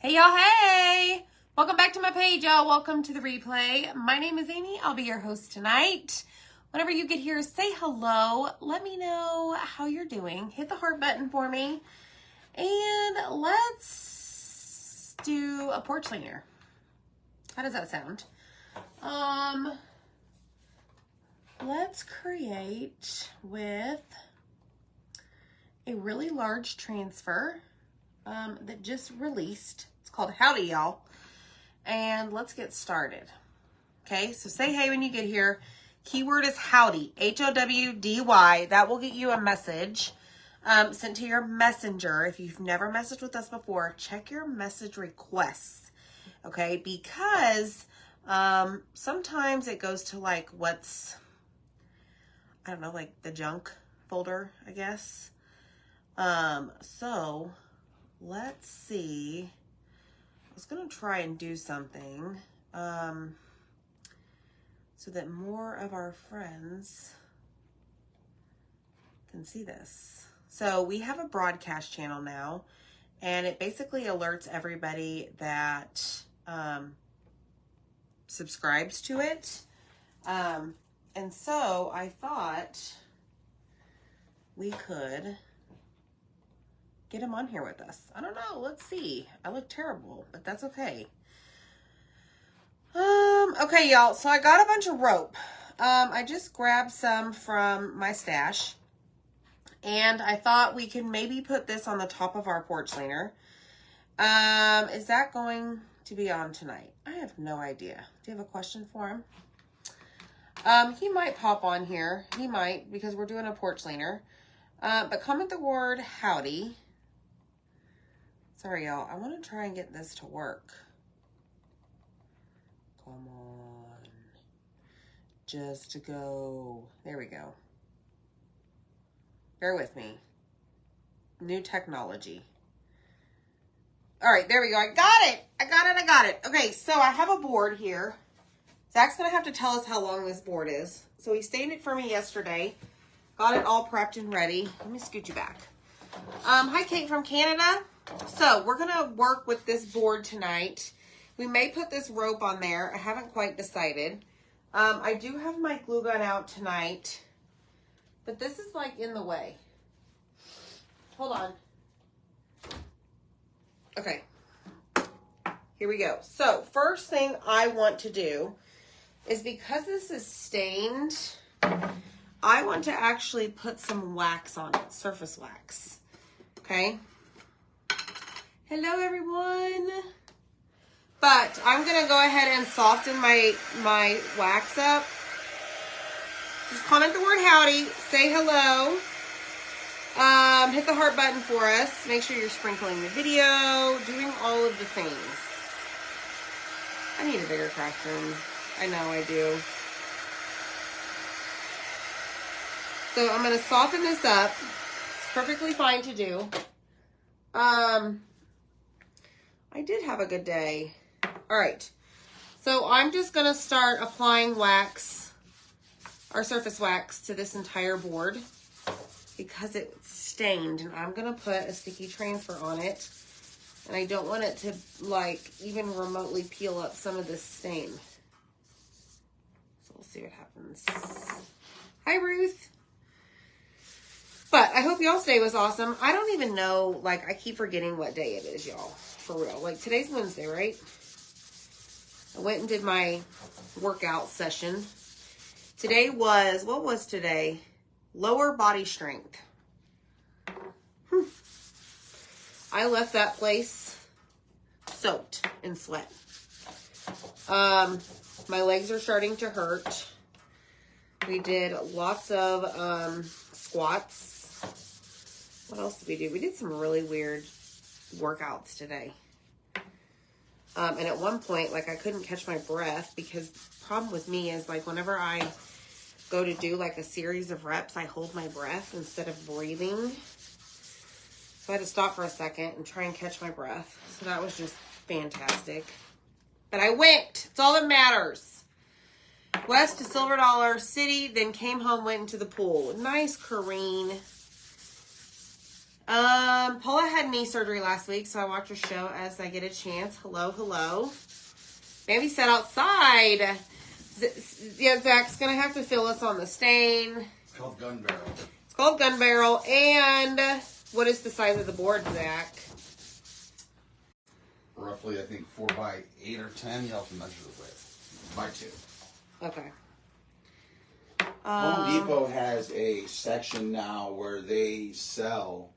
Hey y'all, hey! Welcome back to my page, y'all. Welcome to the replay. My name is Amy. I'll be your host tonight. Whenever you get here, say hello. Let me know how you're doing. Hit the heart button for me. And let's do a porch cleaner. How does that sound? Let's create with a really large transfer that just released. It's called Howdy Y'all. And let's get started. Okay, so say hey when you get here. Keyword is howdy, H-O-W-D-Y. That will get you a message sent to your messenger. If you've never messaged with us before, check your message requests. Okay, because sometimes it goes to like what's, I don't know, like the junk folder, I guess. So let's see. I was going to try and do something so that more of our friends can see this. So we have a broadcast channel now, and it basically alerts everybody that subscribes to it. And so I thought we could get him on here with us. I don't know. Let's see. I look terrible, but that's okay. Okay, y'all. So I got a bunch of rope. I just grabbed some from my stash, and I thought we could maybe put this on the top of our porch cleaner. Is that going to be on tonight? I have no idea. Do you have a question for him? He might pop on here. He might, because we're doing a porch cleaner. But comment the word howdy. Sorry, y'all. I want to try and get this to work. Come on. Just go. There we go. Bear with me. New technology. All right, there we go. I got it. I got it. Okay, so I have a board here. Zach's going to have to tell us how long this board is. So he stained it for me yesterday. Got it all prepped and ready. Let me scoot you back. Hi, Kate from Canada. So we're going to work with this board tonight. We may put this rope on there. I haven't quite decided. I do have my glue gun out tonight, but this is like in the way. Hold on. Okay. Here we go. So first thing I want to do is, because this is stained, I want to actually put some wax on it, surface wax. Okay. Hello, everyone. But I'm going to go ahead and soften my wax up. Just comment the word howdy. Say hello. Hit the heart button for us. Make sure you're sprinkling the video, doing all of the things. I need a bigger craft room. I know I do. So I'm going to soften this up. It's perfectly fine to do. I did have a good day. All right. So I'm just going to start applying wax, our surface wax, to this entire board because it's stained, and I'm going to put a sticky transfer on it. And I don't want it to, like, even remotely peel up some of this stain. So we'll see what happens. Hi, Ruth. But I hope y'all's day was awesome. I don't even know, like, I keep forgetting what day it is, y'all. For real. Like, today's Wednesday, right? I went and did my workout session. Today was, what was today? Lower body strength. I left that place soaked in sweat. My legs are starting to hurt. We did lots of squats. What else did we do? We did some really weird workouts today. And at one point, like, I couldn't catch my breath because the problem with me is, like, whenever I go to do, like, a series of reps, I hold my breath instead of breathing. So I had to stop for a second and try and catch my breath. So that was just fantastic. But I went. It's all that matters. West to Silver Dollar City, then came home, went into the pool. Nice, Corrine. Paula had knee surgery last week, so I watch her show as I get a chance. Hello, hello. Maybe sit outside. Yeah, Zach's going to have to fill us on the stain. It's called Gun Barrel. It's called Gun Barrel. And what is the size of the board, Zach? Roughly, I think 4 by 8 or 10. You have to measure the width. By 2. Okay. Home Depot has a section now where they sell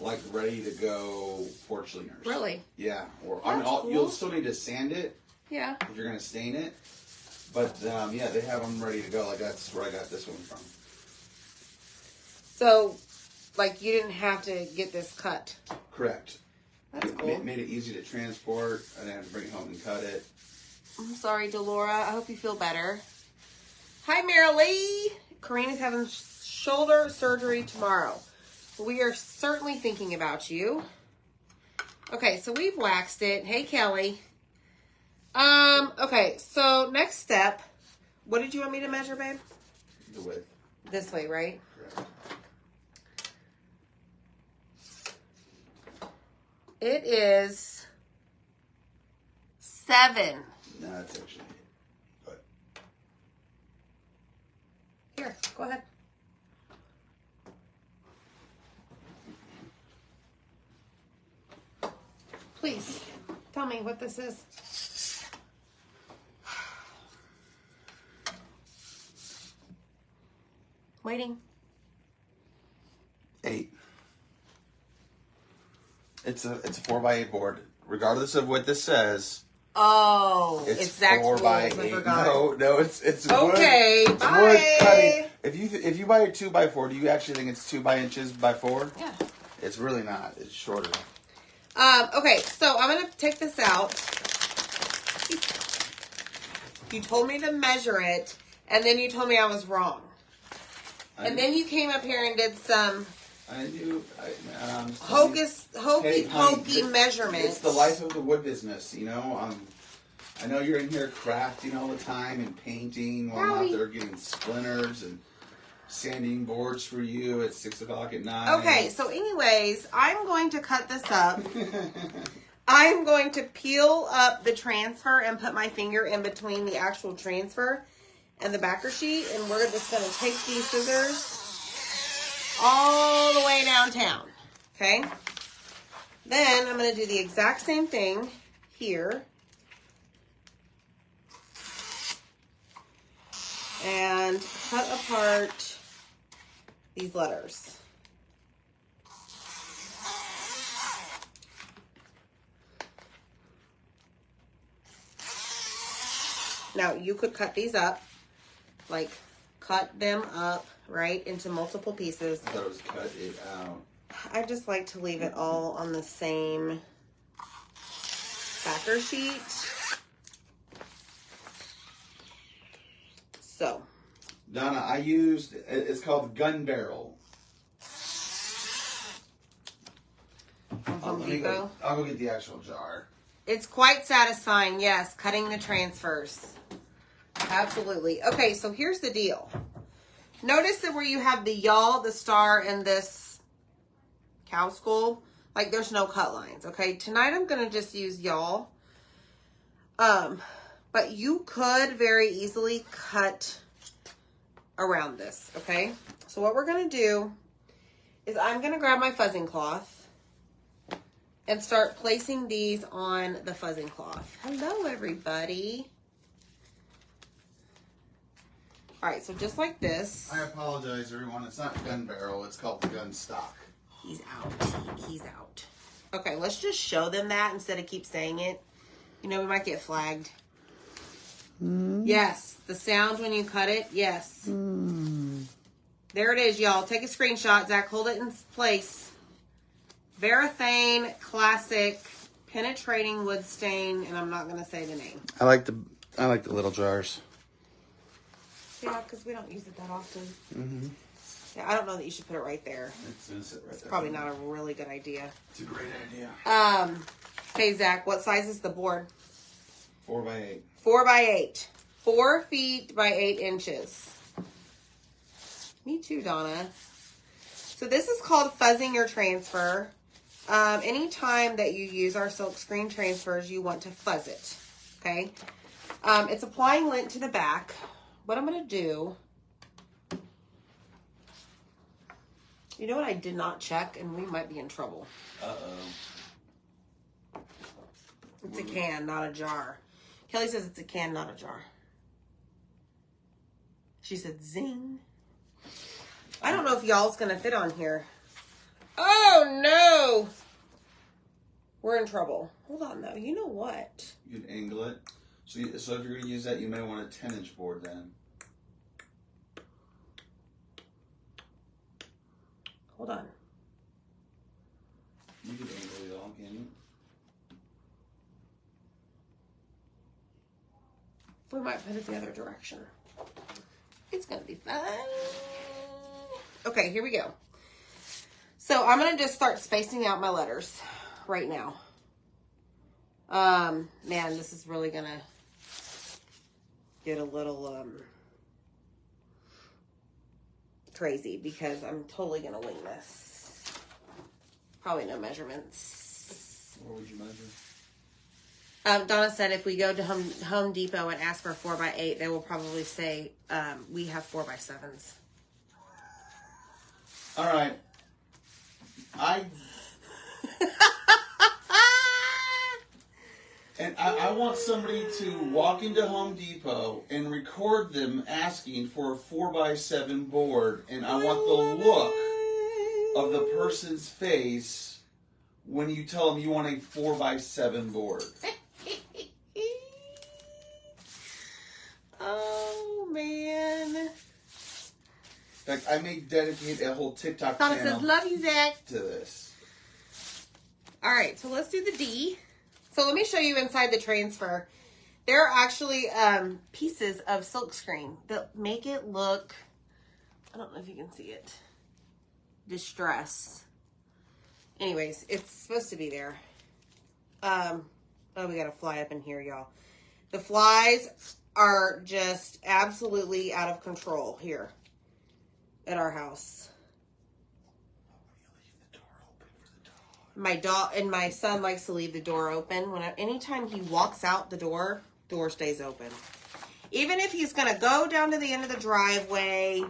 like ready to go porch cleaners. Really? Yeah. Or Cool. You'll still need to sand it. Yeah. If you're gonna stain it. But yeah, they have them ready to go. Like that's where I got this one from. So, like, you didn't have to get this cut. Correct. That's It cool. made it easy to transport. I didn't have to bring it home and cut it. I'm sorry, Delora. I hope you feel better. Hi, Marilee. Karina's having shoulder surgery tomorrow. We are certainly thinking about you. Okay, so we've waxed it. Hey, Kelly. Okay, so next step. What did you want me to measure, babe? The width. This way, right? Correct. It is 7. No, it's actually 8. But Here, go ahead. Please, tell me what this is. Waiting. 8. It's a 4 by 8 board. Regardless of what this says, Oh, it's Zach's 4 by rules. I 8. forgot. No, it's Okay, wood. It's bye. wood cutting. If you buy a 2 by 4, do you actually think it's 2 by inches by 4? Yeah. It's really not. It's shorter. Okay, so I'm going to take this out. You told me to measure it, and then you told me I was wrong. And then you came up here and did some hokey pokey measurements. It's the life of the wood business, you know. I know you're in here crafting all the time and painting while I'm out there getting splinters and sanding boards for you at 6 o'clock at night. Okay, so anyways, I'm going to cut this up. I'm going to peel up the transfer and put my finger in between the actual transfer and the backer sheet, and we're just going to take these scissors all the way downtown, okay? Then I'm going to do the exact same thing here. And cut apart these letters. Now, you could cut these up, like cut them up, right, into multiple pieces. I thought it was cut it out. I just like to leave it all on the same backer sheet. So. Donna, it's called Gun Barrel. From Home Depot. I'll go get the actual jar. It's quite satisfying, yes, cutting the transfers. Absolutely. Okay, so here's the deal. Notice that where you have the y'all, the star, and this cow skull, like there's no cut lines, okay? Tonight I'm going to just use y'all. But you could very easily cut around this, okay? So what we're going to do is I'm going to grab my fuzzing cloth and start placing these on the fuzzing cloth. Hello, everybody. All right, so just like this. I apologize, everyone. It's not Gun Barrel. It's called the Gun Stock. He's out. He's out. Okay, let's just show them that instead of keep saying it. You know, we might get flagged. Yes, the sound when you cut it. Yes. There it is, y'all. Take a screenshot. Zach, hold it in place. Varathane Classic Penetrating Wood Stain, and I'm not going to say the name. I like the little jars. Yeah, because we don't use it that often. Yeah, I don't know that you should put it right there. It's gonna sit right there. Probably not a really good idea. It's a great idea. Hey, Zach, what size is the board? 4 by 8. 4 by 8. 4 feet by 8 inches. Me too, Donna. So this is called fuzzing your transfer. Anytime that you use our silkscreen transfers, you want to fuzz it. Okay. It's applying lint to the back. What I'm going to do, you know what I did not check, and we might be in trouble. Uh-oh. It's a can, not a jar. Kelly says it's a can, not a jar. She said zing. I don't know if y'all's going to fit on here. Oh, no. We're in trouble. Hold on, though. You know what? You can angle it. So if you're going to use that, you may want a 10-inch board then. Hold on. You can angle it all, can you? We might put it the other direction. It's going to be fun. Okay, here we go. So I'm going to just start spacing out my letters right now. Man, this is really going to get a little crazy because I'm totally going to wing this. Probably no measurements. What would you measure? Donna said if we go to Home Depot and ask for 4x8, they will probably say we have 4x7s. All right. I want somebody to walk into Home Depot and record them asking for a 4x7 board, and I want the look of the person's face when you tell them you want a 4x7 board. Oh, man. In fact, I may dedicate a whole TikTok Donna channel says, love you, Zach. to this. All right, so let's do the D. So let me show you inside the transfer. There are actually pieces of silkscreen that make it look, I don't know if you can see it, distress. Anyways, it's supposed to be there. Oh, we got a fly up in here, y'all. The flies are just absolutely out of control here at our house. My dog and my son likes to leave the door open. Anytime he walks out the door stays open. Even if he's gonna go down to the end of the driveway,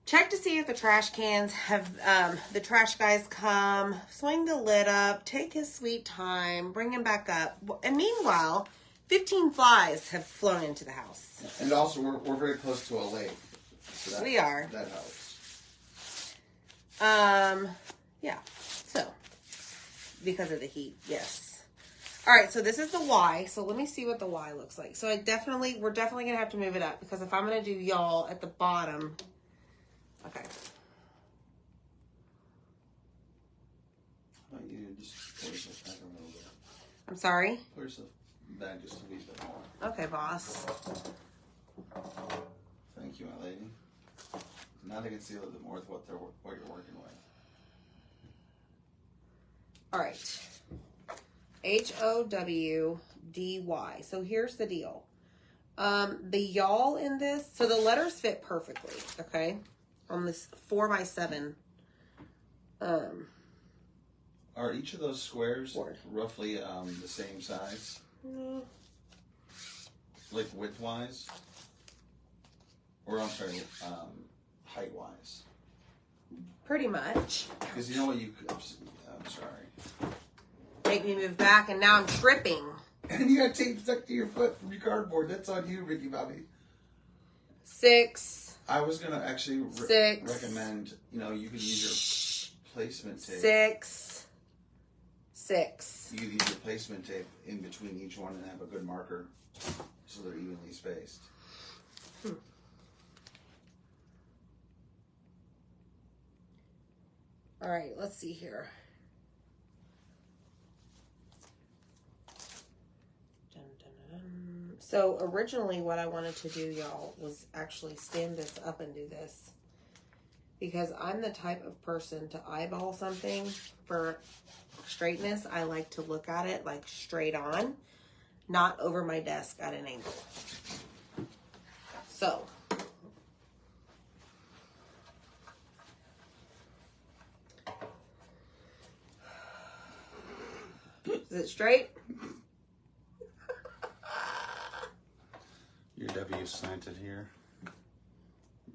check to see if the trash cans have the trash guys come, swing the lid up, take his sweet time, bring him back up. And meanwhile, 15 flies have flown into the house. And also, we're very close to a lake. So We are. That helps. Yeah. So, because of the heat, yes. All right, so this is the Y. So let me see what the Y looks like. So we're definitely going to have to move it up because if I'm going to do y'all at the bottom, okay. How about you just pull yourself back a little bit? I'm sorry? Pull yourself back just a wee bit more. Okay, boss. Thank you, my lady. Now they can see a little bit more of what you're working with. All right. HOWDY. So here's the deal. The y'all in this, so the letters fit perfectly, okay? On this 4x7. Are each of those squares Board. roughly the same size? Like width-wise? Or, I'm sorry, height-wise? Pretty much. Because you know what you could... I'm sorry. Make me move back, and now I'm tripping. And you got tape stuck to your foot from your cardboard. That's on you, Ricky Bobby. 6. I was going to actually 6. recommend, you could use your placement tape. 6. 6. You could use your placement tape in between each one and have a good marker so they're evenly spaced. All right, let's see here. Dun, dun, dun, dun. So originally what I wanted to do, y'all, was actually stand this up and do this. Because I'm the type of person to eyeball something for straightness. I like to look at it like straight on, not over my desk at an angle. So Is it straight? Your W is slanted here.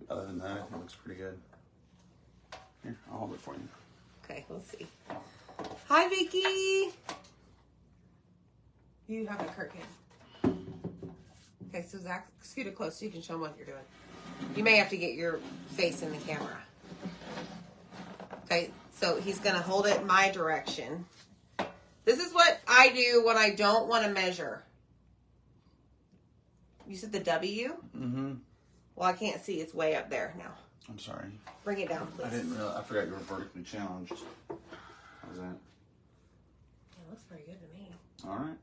Other than that, it looks pretty good. Here, I'll hold it for you. Okay, we'll see. Hi, Vicky. You have a curtain. Okay, so Zach, scoot it close so you can show them what you're doing. You may have to get your face in the camera. Okay, so he's going to hold it my direction. This is what I do when I don't want to measure. You said the W? Mm-hmm. Well, I can't see. It's way up there now. I'm sorry. Bring it down, please. I didn't realize. I forgot you were vertically challenged. How's that? It looks pretty good to me. All right.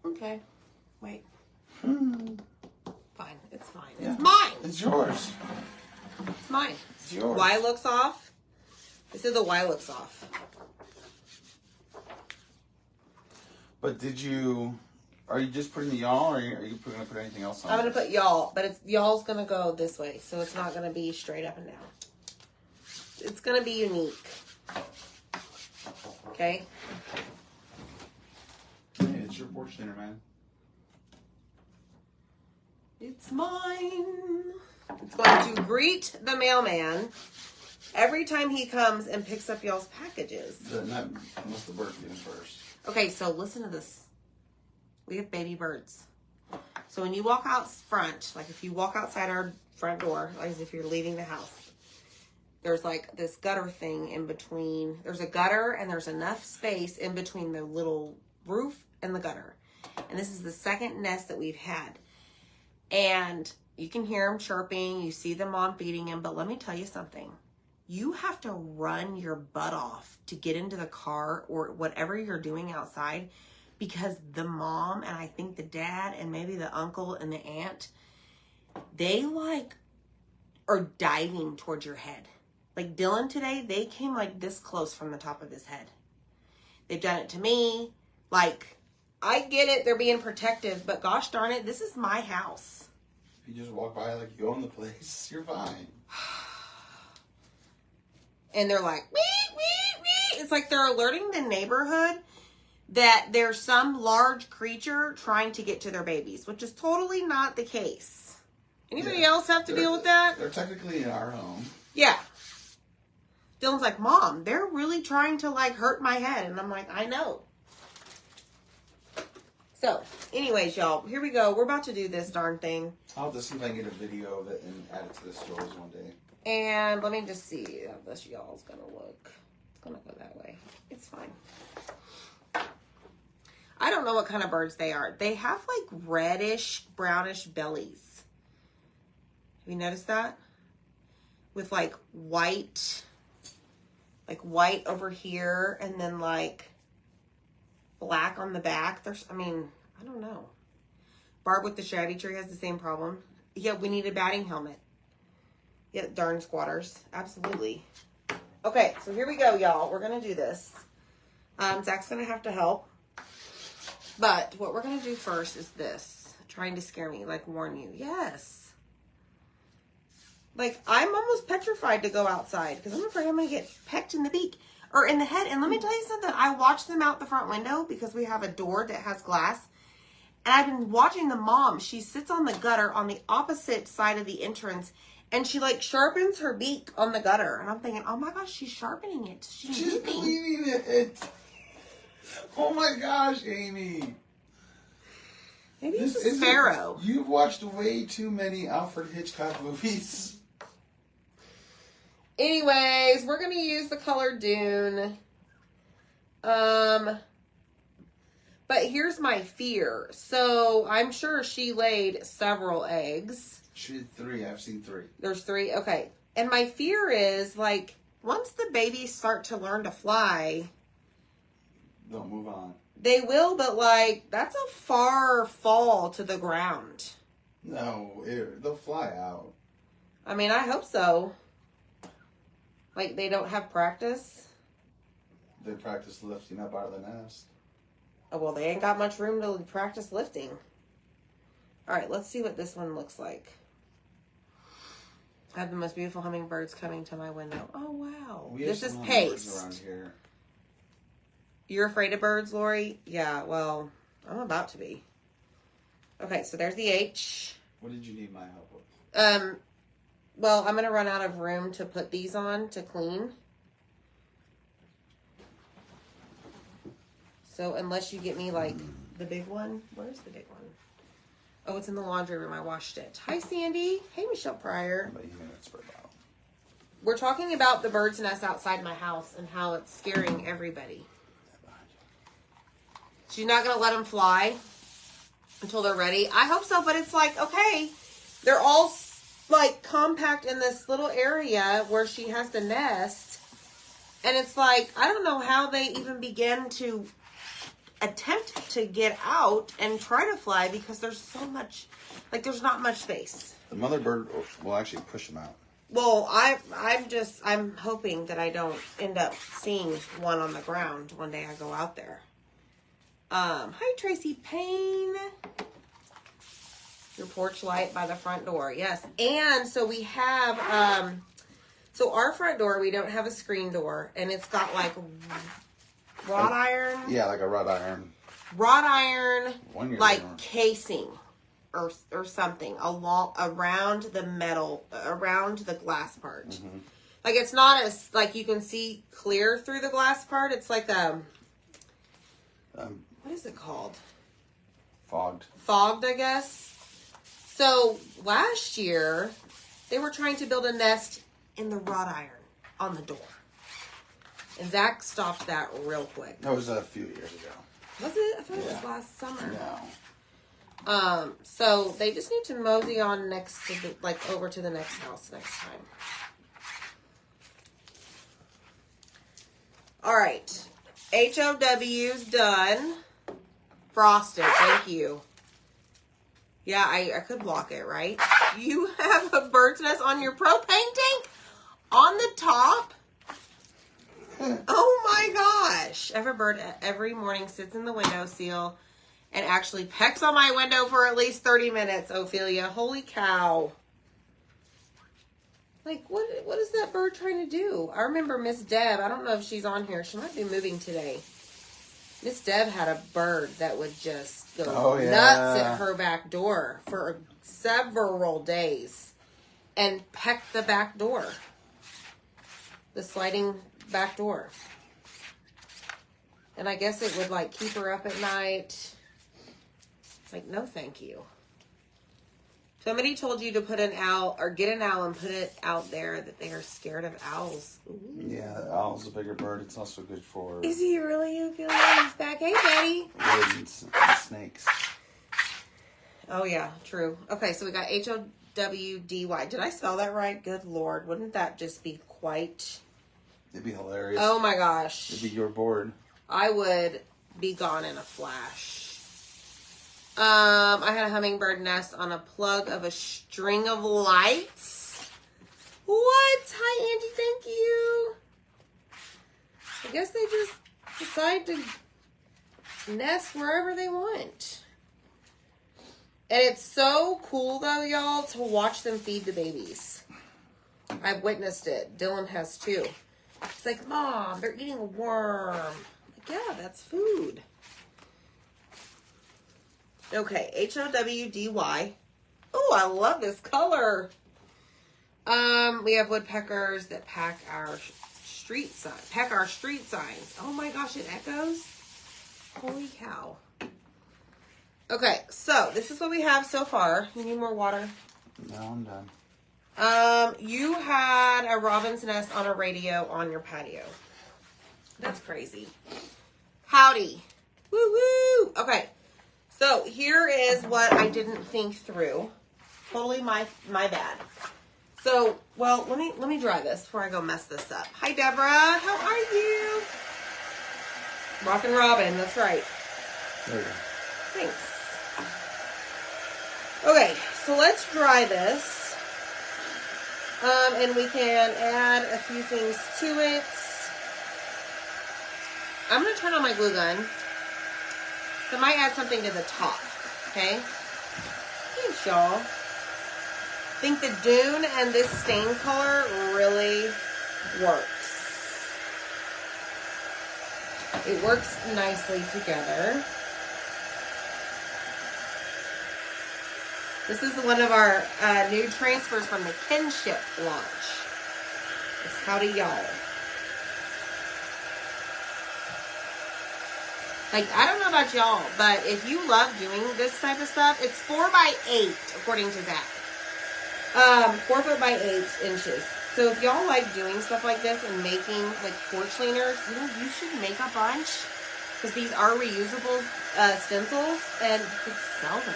Okay. Wait. Fine. It's fine. Yeah. It's mine. It's yours. It's mine. It's yours. Y looks off. This is the Y looks off. But are you just putting the y'all, or are you going to put anything else on? I'm going to put y'all, but y'all's going to go this way, so it's not going to be straight up and down. It's going to be unique. Okay? Hey, it's your porch dinner, man. It's mine. It's going to greet the mailman every time he comes and picks up y'all's packages. Unless the bird comes first. Okay, so listen to this. We have baby birds. So when you walk out front, like if you walk outside our front door, like as if you're leaving the house, there's like this gutter thing in between. There's a gutter and there's enough space in between the little roof and the gutter. And this is the second nest that we've had. And you can hear them chirping. You see the mom feeding him. But let me tell you something. You have to run your butt off to get into the car or whatever you're doing outside, because the mom and I think the dad and maybe the uncle and the aunt, they like are diving towards your head. Like Dylan today, they came like this close from the top of his head. They've done it to me. Like, I get it, they're being protective, but gosh darn it, this is my house. If you just walk by like you own the place, you're fine. And they're like, wee, wee, wee. It's like they're alerting the neighborhood that there's some large creature trying to get to their babies, which is totally not the case. Anybody else have to deal with that? They're technically in our home. Yeah. Dylan's like, Mom, they're really trying to like hurt my head. And I'm like, I know. So, anyways, y'all, here we go. We're about to do this darn thing. I'll have to see if I can get a video of it and add it to the stories one day. And let me just see how this y'all's gonna look. It's gonna go that way. It's fine. I don't know what kind of birds they are. They have like reddish, brownish bellies. Have you noticed that? With like white over here and then like black on the back. I don't know. Barb with the shabby tree has the same problem. Yeah, we need a batting helmet. Yeah, darn squatters. Absolutely. Okay, so here we go, y'all. We're going to do this. Zach's going to have to help. But what we're going to do first is this. Trying to scare me, like warn you. Yes. Like, I'm almost petrified to go outside because I'm afraid I'm going to get pecked in the beak or in the head. And let me tell you something. I watch them out the front window because we have a door that has glass. And I've been watching the mom. She sits on the gutter on the opposite side of the entrance. And she like sharpens her beak on the gutter. And I'm thinking, oh my gosh, she's sharpening it. She's cleaning it. Oh my gosh, Amy. Maybe it's a sparrow. You've watched way too many Alfred Hitchcock movies. Anyways, we're going to use the color Dune. But here's my fear. So I'm sure she laid several eggs. She did 3. I've seen 3. There's 3. Okay. And my fear is like once the babies start to learn to fly, they'll move on. They will, but like that's a far fall to the ground. No, they'll fly out. I mean, I hope so. Like they don't have practice. They practice lifting up out of the nest. Oh, well, they ain't got much room to practice lifting. All right, let's see what this one looks like. I have the most beautiful hummingbirds coming to my window. Oh, wow. We have This is some hummingbirds paste. around here. You're afraid of birds, Lori? Yeah, well, I'm about to be. Okay, so there's the H. What did you need my help with? Well, I'm going to run out of room to put these on to clean. So unless you get me, like, the big one. Where's the big one? Oh, it's in the laundry room. I washed it. Hi, Sandy. Hey, Michelle Pryor. We're talking about the bird's nest outside my house and how it's scaring everybody. She's not going to let them fly until they're ready. I hope so, but it's like, okay, they're all, like, compact in this little area where she has the nest. And it's like, I don't know how they even begin to attempt to get out and try to fly because there's so much, like, there's not much space. The mother bird will actually push them out. Well, I'm hoping that I don't end up seeing one on the ground one day I go out there. Hi, Tracy Payne. Your porch light by the front door. Yes. And so we have, so our front door, we don't have a screen door, and it's got like wrought iron. Yeah, like a wrought iron. Wrought iron, like door. casing or something around the metal, around the glass part. Mm-hmm. Like it's not as, like you can see clear through the glass part. It's like what is it called? Fogged, I guess. So last year, they were trying to build a nest in the wrought iron on the door. And Zach stopped that real quick. That was a few years ago. Was it? I thought it was last summer. No. So they just need to mosey on next to the, like over to the next house next time. All right. HOW's done. Frosted. Thank you. Yeah, I could block it, right? You have a bird's nest on your propane tank? On the top? Oh my gosh. Every bird every morning sits in the windowsill and actually pecks on my window for at least 30 minutes, Ophelia. Holy cow. Like, what is that bird trying to do? I remember Miss Deb. I don't know if she's on here. She might be moving today. Miss Deb had a bird that would just go nuts at her back door for several days and peck the back door. The sliding back door. And I guess it would, like, keep her up at night. Like, no thank you. Somebody told you to put an owl, or get an owl and put it out there that they are scared of owls. Ooh. Yeah, the owl's a bigger bird. It's also good for... Is he really? You feel like he's back? Hey, buddy. Rodents and snakes. Oh, yeah, true. Okay, so we got HOWDY. Did I spell that right? Good Lord. Wouldn't that just be quite... It'd be hilarious. Oh, my gosh. It'd be your board. I would be gone in a flash. I had a hummingbird nest on a plug of a string of lights. What? Hi, Angie. Thank you. I guess they just decide to nest wherever they want. And it's so cool, though, y'all, to watch them feed the babies. I've witnessed it. Dylan has, too. He's like, Mom, they're eating a worm. I'm like, yeah, that's food. Okay, HOWDY. Oh, I love this color. We have woodpeckers that peck our street signs. Oh my gosh, it echoes. Holy cow. Okay, so this is what we have so far. You need more water? No, I'm done. You had a robin's nest on a radio on your patio. That's crazy. Howdy. Woo woo. Okay. So here is what I didn't think through. Totally my bad. So, well, let me dry this before I go mess this up. Hi, Deborah. How are you? Rockin' Robin. That's right. There you go. Thanks. Okay, so let's dry this. And we can add a few things to it. I'm going to turn on my glue gun. So I might add something to the top, okay? Thanks, y'all. think the Dune and this stain color really works. It works nicely together. This is one of our new transfers from the Kinship launch. It's Howdy Y'all. Like, I don't know about y'all, but if you love doing this type of stuff, it's 4x8, according to Zach. 4 foot by 8 inches. So if y'all like doing stuff like this and making like porch leaners, you know, you should make a bunch, because these are reusable stencils, and you could sell them.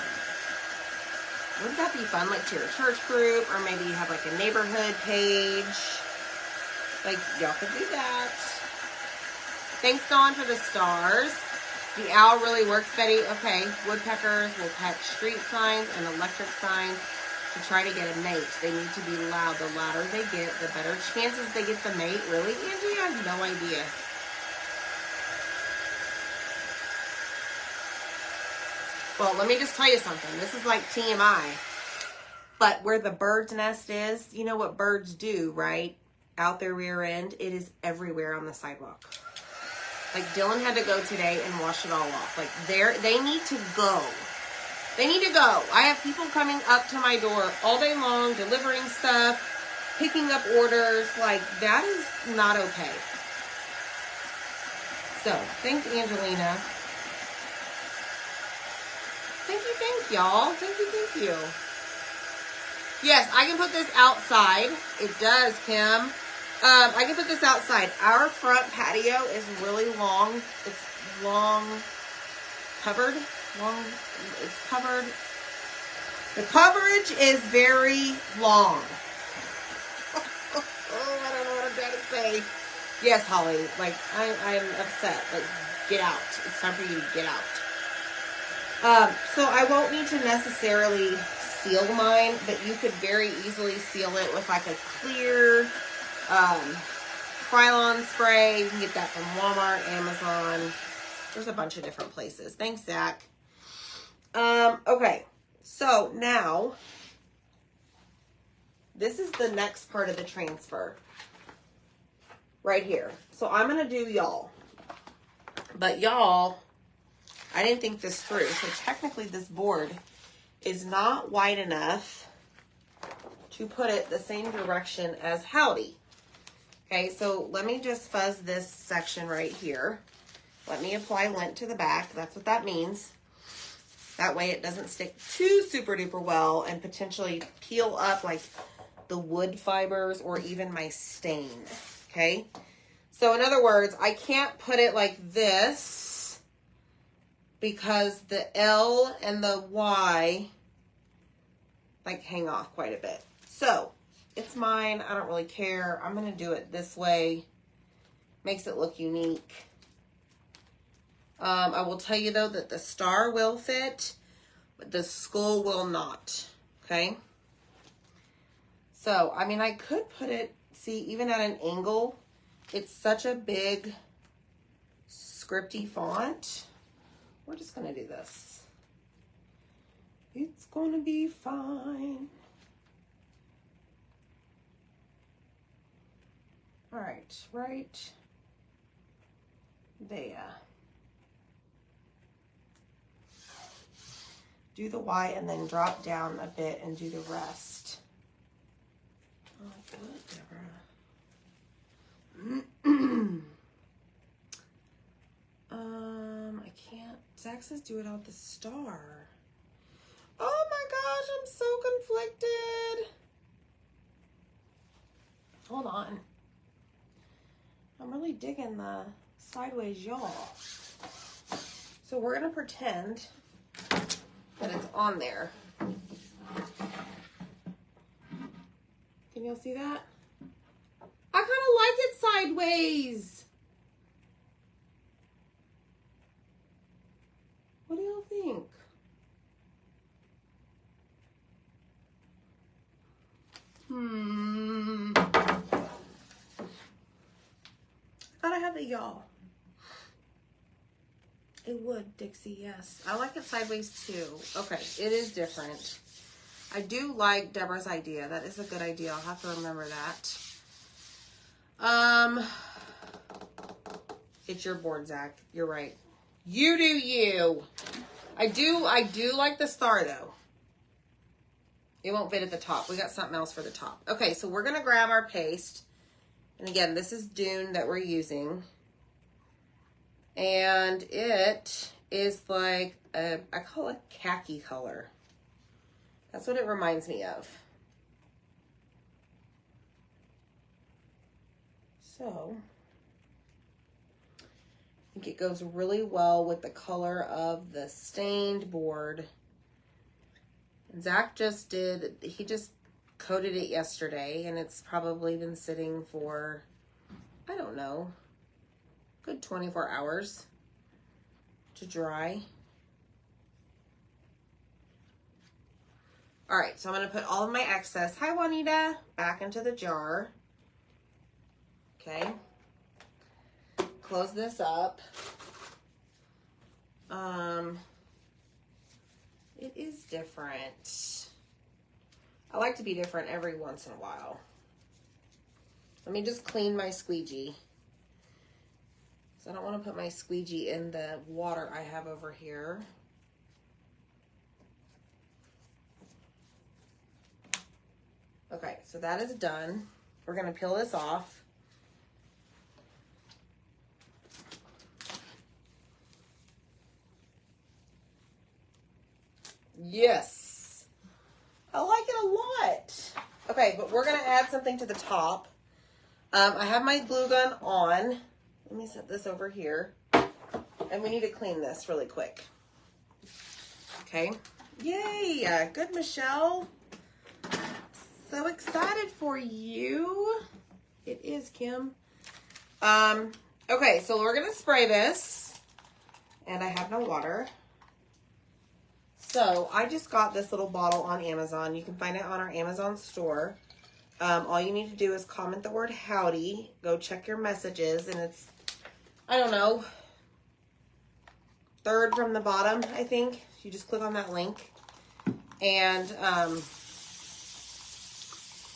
Wouldn't that be fun? Like to your church group, or maybe you have like a neighborhood page. Like, y'all could do that. Thanks, Dawn, for the stars. The owl really works, Betty. Okay, woodpeckers will pet street signs and electric signs to try to get a mate. They need to be loud. The louder they get, the better chances they get the mate. Really, Angie? I have no idea. Well, let me just tell you something. This is like TMI. But where the bird's nest is, you know what birds do, right? Out their rear end, it is everywhere on the sidewalk. Like, Dylan had to go today and wash it all off. Like, they need to go. They need to go. I have people coming up to my door all day long, delivering stuff, picking up orders. Like, that is not okay. So, thanks, Angelina. Thank y'all. Thank you. Yes, I can put this outside. It does, Kim. I can put this outside. Our front patio is really long. It's long covered. It's covered. The coverage is very long. Oh, I don't know what I'm trying to say. Yes, Holly. Like, I'm upset. Like, get out. It's time for you to get out. So I won't need to necessarily seal mine, but you could very easily seal it with like a clear Krylon spray. You can get that from Walmart, Amazon. There's a bunch of different places. Thanks, Zach. Okay, so now this is the next part of the transfer right here. So I'm going to do y'all, but y'all, I didn't think this through. So technically this board is not wide enough to put it the same direction as Howdy. Okay, so let me just fuzz this section right here. Let me apply lint to the back. That's what that means. That way it doesn't stick too super duper well and potentially peel up like the wood fibers or even my stain. Okay, so in other words, I can't put it like this because the L and the Y like hang off quite a bit. So it's mine. I don't really care. I'm going to do it this way. Makes it look unique. I will tell you though that the star will fit, but the skull will not. Okay. So, I mean, I could put it, see, even at an angle, it's such a big scripty font. We're just going to do this. It's going to be fine. All right, right there. Do the Y and then drop down a bit and do the rest. Oh, good, Deborah. I can't. Zach says do it out the star. Oh my gosh, I'm so conflicted. Hold on. I'm really digging the sideways y'all. So we're gonna pretend that it's on there. Can y'all see that? I kind of like it sideways. What do y'all think? I thought I had the y'all. It would, Dixie, yes. I like it sideways too. Okay, it is different. I do like Deborah's idea. That is a good idea. I'll have to remember that. It's your board, Zach. You're right. You do you. I do like the star though. It won't fit at the top. We got something else for the top. Okay, so we're gonna grab our paste. And again, this is Dune that we're using. And it is like I call it khaki color. That's what it reminds me of. So, I think it goes really well with the color of the stained board. And Zach he just coated it yesterday, and it's probably been sitting for, I don't know, good 24 hours to dry. All right, so I'm going to put all of my excess, hi Juanita, back into the jar. Okay. Close this up. It is different. I like to be different every once in a while. Let me just clean my squeegee. So I don't want to put my squeegee in the water I have over here. Okay, so that is done. We're going to peel this off. Yes. I like it a lot. Okay, but we're going to add something to the top. I have my glue gun on. Let me set this over here. And we need to clean this really quick. Okay. Yay. Good, Michelle. So excited for you. It is, Kim. Okay, so we're going to spray this. And I have no water. So I just got this little bottle on Amazon. You can find it on our Amazon store. All you need to do is comment the word howdy. Go check your messages. And it's, I don't know, third from the bottom, I think. You just click on that link. And I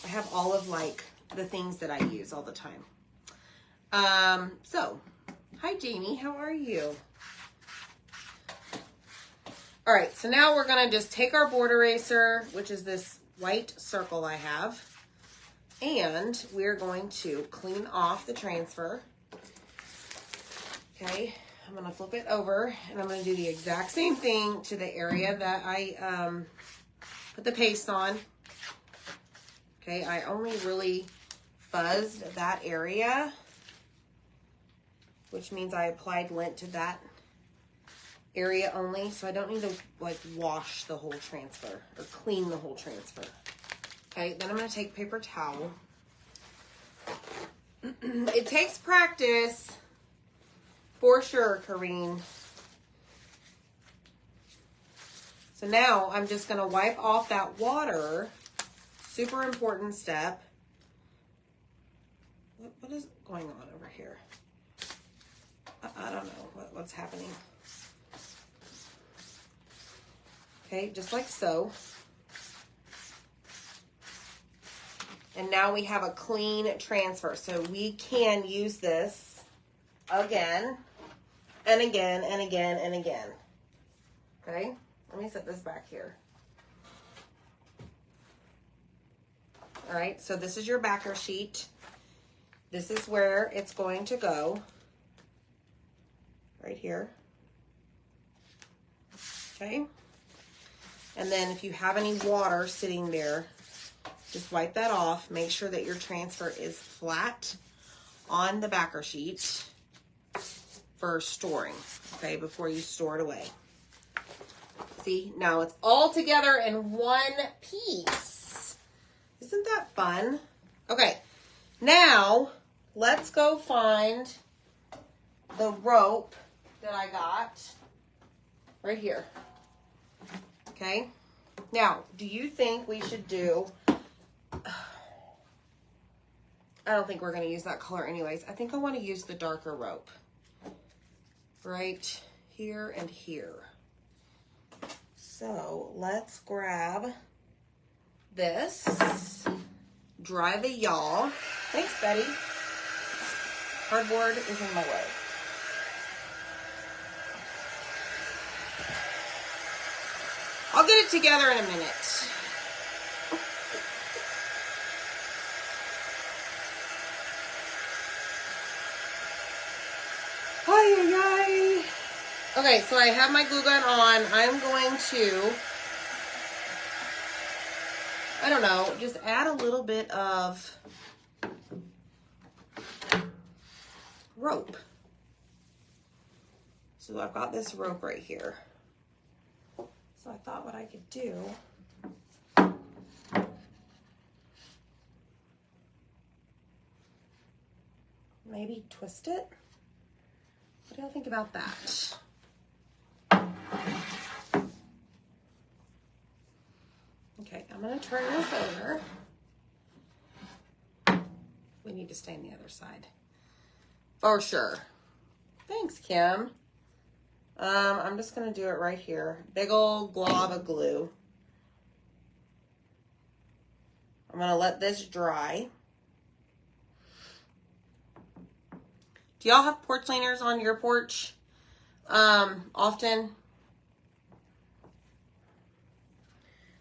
have all of like the things that I use all the time. So, hi Jamie, how are you? All right, so now we're gonna just take our board eraser, which is this white circle I have, and we're going to clean off the transfer. Okay, I'm gonna flip it over, and I'm gonna do the exact same thing to the area that I put the paste on. Okay, I only really fuzzed that area, which means I applied lint to that area only, so I don't need to like wash the whole transfer or clean the whole transfer. Okay, then I'm going to take paper towel. It takes practice for sure, Kareen. So now I'm just going to wipe off that water. Super important step. What is going on over here? I don't know what's happening. Okay, just like so. And now we have a clean transfer. So we can use this again and again and again and again. Okay, let me set this back here. All right, so this is your backer sheet. This is where it's going to go. Right here. Okay. And then if you have any water sitting there, just wipe that off. Make sure that your transfer is flat on the backer sheet for storing, okay, before you store it away. See, now it's all together in one piece. Isn't that fun? Okay, now let's go find the rope that I got right here. Okay, now, do you think we should do, I don't think we're going to use that color anyways. I think I want to use the darker rope. Right here and here. So, let's grab this. Drive a y'all. Thanks, Betty. Cardboard is in my way. I'll get it together in a minute. Okay, so I have my glue gun on. I'm going to, I don't know, just add a little bit of rope. So I've got this rope right here. So I thought what I could do, maybe twist it. What do y'all think about that? Okay, I'm going to turn this over. We need to stay on the other side. For sure. Thanks, Kim. I'm just going to do it right here. Big old glob of glue. I'm going to let this dry. Do y'all have porch cleaners on your porch often?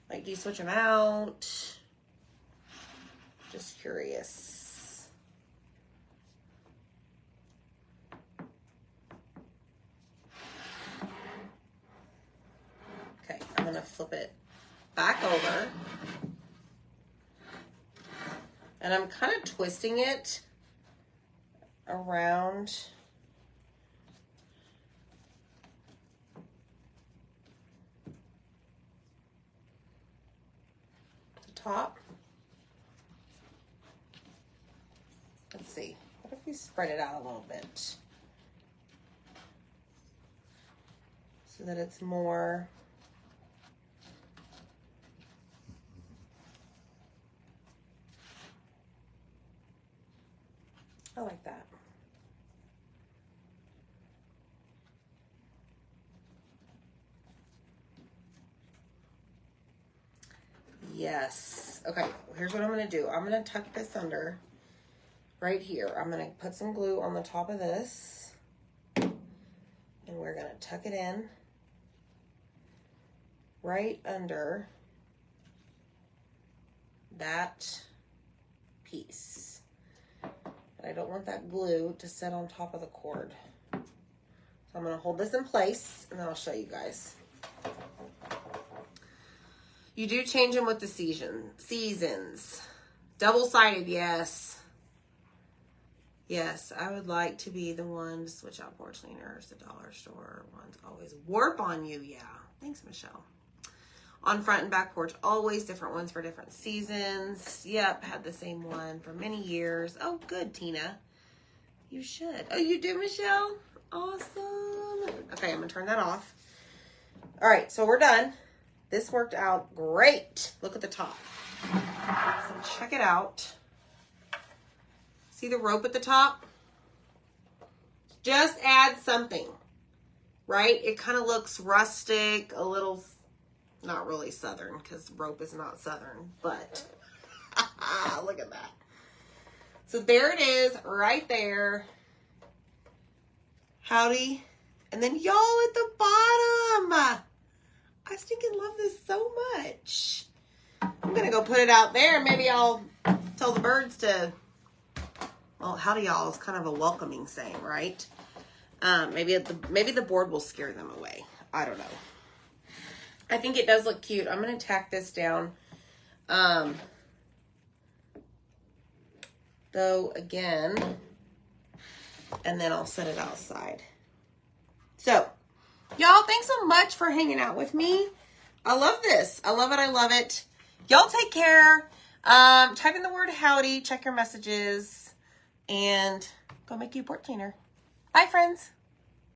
Like, do you switch them out? Just curious. Okay, I'm going to flip it back over. And I'm kind of twisting it around the top. Let's see. What if we spread it out a little bit so that it's more I like that. Yes. Okay, here's what I'm going to do. I'm going to tuck this under right here. I'm going to put some glue on the top of this. And we're going to tuck it in right under that piece. But I don't want that glue to sit on top of the cord. So I'm going to hold this in place and then I'll show you guys. You do change them with the seasons. Double-sided, yes. Yes, I would like to be the one to switch out porch cleaners. The dollar store ones always warp on you, yeah. Thanks, Michelle. On front and back porch, always different ones for different seasons. Yep, had the same one for many years. Oh, good, Tina. You should. Oh, you do, Michelle? Awesome. Okay, I'm going to turn that off. All right, so we're done. This worked out great. Look at the top. So check it out. See the rope at the top? Just add something, right? It kind of looks rustic, a little, not really southern because rope is not southern, but look at that. So there it is right there. Howdy. And then y'all at the bottom. I stinking love this so much. I'm going to go put it out there. Maybe I'll tell the birds to, well, howdy y'all is kind of a welcoming saying, right? Maybe the board will scare them away. I don't know. I think it does look cute. I'm going to tack this down. Though again, and then I'll set it outside. So, y'all, thanks so much for hanging out with me. I love this. I love it. I love it. Y'all take care. Type in the word howdy. Check your messages. And go make you a porch cleaner. Bye, friends.